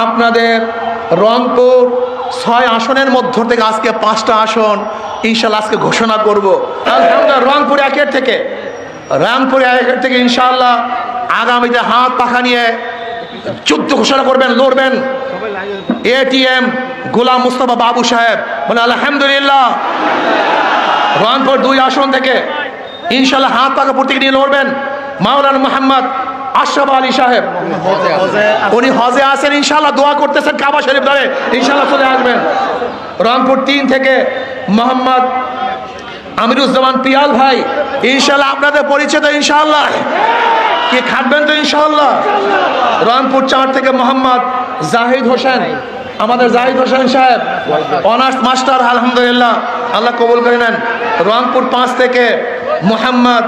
আপনাদের রংপুর 6 আসনের মধ্য থেকে আজকে 5টা আসন ইনশাল্লাহ আজকে ঘোষণা করব। আলহামদুলিল্লাহ রংপুর 1 থেকে ইনশাল্লাহ আগামীতে হাত পাখা নিয়ে যুদ্ধ ঘোষণা করবেন, লড়বেন। এটিএম গোলাম মুস্তফা বাবু সাহেব বলে আলহামদুলিল্লাহ রংপুর 2 আসন থেকে ইনশাল্লাহ হাত পাখা প্রতীক নিয়ে লড়বেন। মাওলানা মোহাম্মদ আশরাফ আলী সাহেব উনি হজে আছেন, ইনশাল্লাহ দোয়া করতেছেন কাবা শরীফ ধরে, ইনশাল্লাহ চলে আসবেন। রংপুর 3 থেকে মোহাম্মদ আমিরুজ্জামান পিয়াল ভাই, ইনশাল্লাহ আপনাদের পরিচিত, ইনশাল্লাহ কি খাটবেন তো ইনশাল্লাহ। রংপুর 4 থেকে মোহাম্মদ জাহিদ হোসেন, আমাদের জাহিদ হোসেন সাহেব অনার্স মাস্টার, আলহামদুলিল্লাহ আল্লাহ কবুল করে নেন। রংপুর 5 থেকে মোহাম্মদ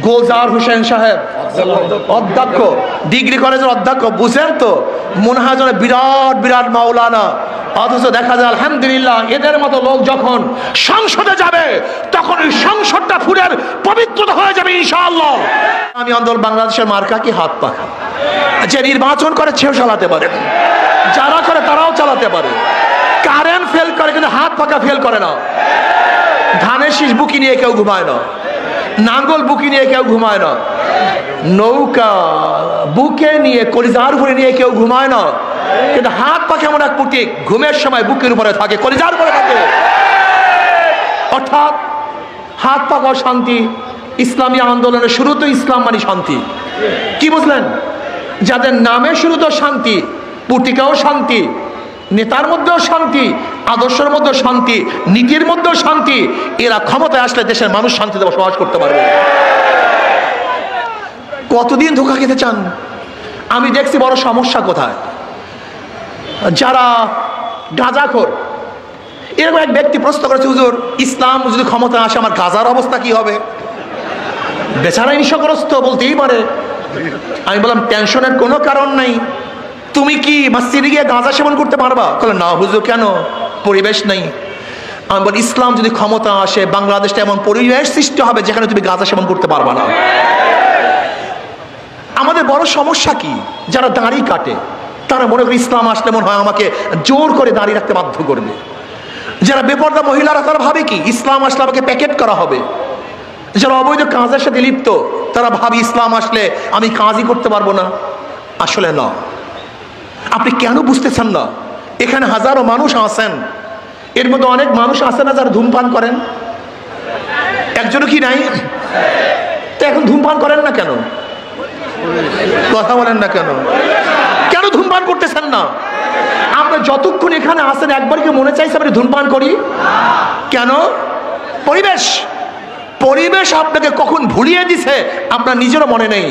গোলজার হোসেন সাহেব, অধ্যক্ষ, ডিগ্রি কলেজের অধ্যক্ষ। বুঝেন তো মনে হয় যেন বিরাট বিরাট মাওলানা, অথচ দেখা যায় আলহামদুলিল্লাহ এদের মতো লোক যখন সংসদে যাবে তখন ওই সংসদটা ফুলের পবিত্রতা হয়ে যাবে ইনশাআল্লাহ। আমি আন্দোলন বাংলাদেশের মার্কা কি হাত পাখা, যে নির্বাচন করে সেও চালাতে পারে, যারা করে তারাও চালাতে পারে। কারেন্ট ফেল করে কিন্তু হাত পাখা ফেল করে না। ধানের শীষ বুকি নিয়ে কেউ ঘুমায় না, নাঙ্গল বুকি নিয়ে কেউ ঘুমায় না, নৌকা বুকে নিয়ে কলিজার উপরে নিয়ে কেউ ঘুমায় না। কিন্তু হাত পাখা এমন এক প্রতীক, ঘুমের সময় বুকের উপরে থাকে, কলিজার উপরে থাকে। অর্থাৎ হাত পাখা শান্তি। ইসলামী আন্দোলনের শুরু তো ইসলাম মানে শান্তি, কি বুঝলেন? যাদের নামে শুরু তো শান্তি, প্রতীকেও শান্তি, নেতার মধ্যেও শান্তি, আদর্শের মধ্যেও শান্তি, নীতির মধ্যেও শান্তি। এরা ক্ষমতায় আসলে দেশের মানুষ শান্তিতে বসবাস করতে পারবে। কতদিন ধোঁকা খেতে চান? আমি দেখছি বড় সমস্যা কোথায়, যারা গাঁজাখোর। এরকম এক ব্যক্তি প্রশ্ন করেছে, হুজুর ইসলাম যদি ক্ষমতা আসে আমার গাঁজার অবস্থা কি হবে? বেচারা নিশাগ্রস্ত বলতেই পারে। আমি বললাম টেনশনের কোনো কারণ নাই, তুমি কি মসজিদে গিয়ে গাঁজা সেবন করতে পারবা? বলে না হুজুর, কেন? পরিবেশ নেই। আমি বলি ইসলাম যদি ক্ষমতা আসে বাংলাদেশটা এমন পরিবেশ সৃষ্টি হবে যেখানে তুমি গাঁজা সেবন করতে পারবা না। আমাদের বড় সমস্যা কি, যারা দাড়ি কাটে তারা মনে করে ইসলাম আসলে মনে হয় আমাকে জোর করে দাড়ি রাখতে বাধ্য করবে। যারা বেপর্দা মহিলারা তারা ভাবে কি ইসলাম আসলে আমাকে প্যাকেট করা হবে। যারা অবৈধ কাজের সাথে লিপ্ত তারা ভাবে ইসলাম আসলে আমি কাজই করতে পারবো না। আসলে না। আপনি কেন বুঝতেছেন না? এখানে হাজারো মানুষ আছেন, এর মধ্যে অনেক মানুষ আছে না যারা ধূমপান করেন? একজনও কি নাই? তো এখন ধূমপান করেন না কেন? কথা বলেন না কেন? কেন ধূমপান করতেছেন না? আপনি যতক্ষণ এখানে আসেন একবার কি মনে চাইছে আপনি ধূমপান করি? কেন? পরিবেশ পরিবেশ আপনাকে কখন ভুলিয়ে দিছে আপনার নিজেরও মনে নেই।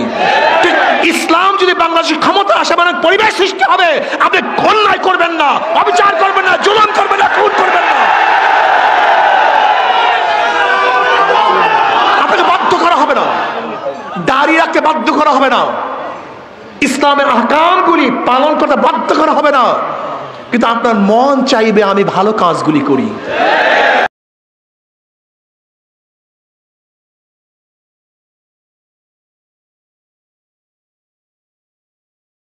ঠিক ইসলাম যদি বাংলাদেশের ক্ষমতা আসে মানে পরিবেশ সৃষ্টি হবে। আপনি অন্যায় করবেন না, অবিচার করবেন না, জুলুম করবেন না, খুন করবেন না। আপনাকে বাধ্য করা হবে না, দাঁড়িয়ে রাখতে বাধ্য করা হবে না, ইসলামের আহকামগুলি পালন করতে বাধ্য করা হবে না। কিন্তু আপনার মন চাইবে আমি ভালো কাজগুলি করি।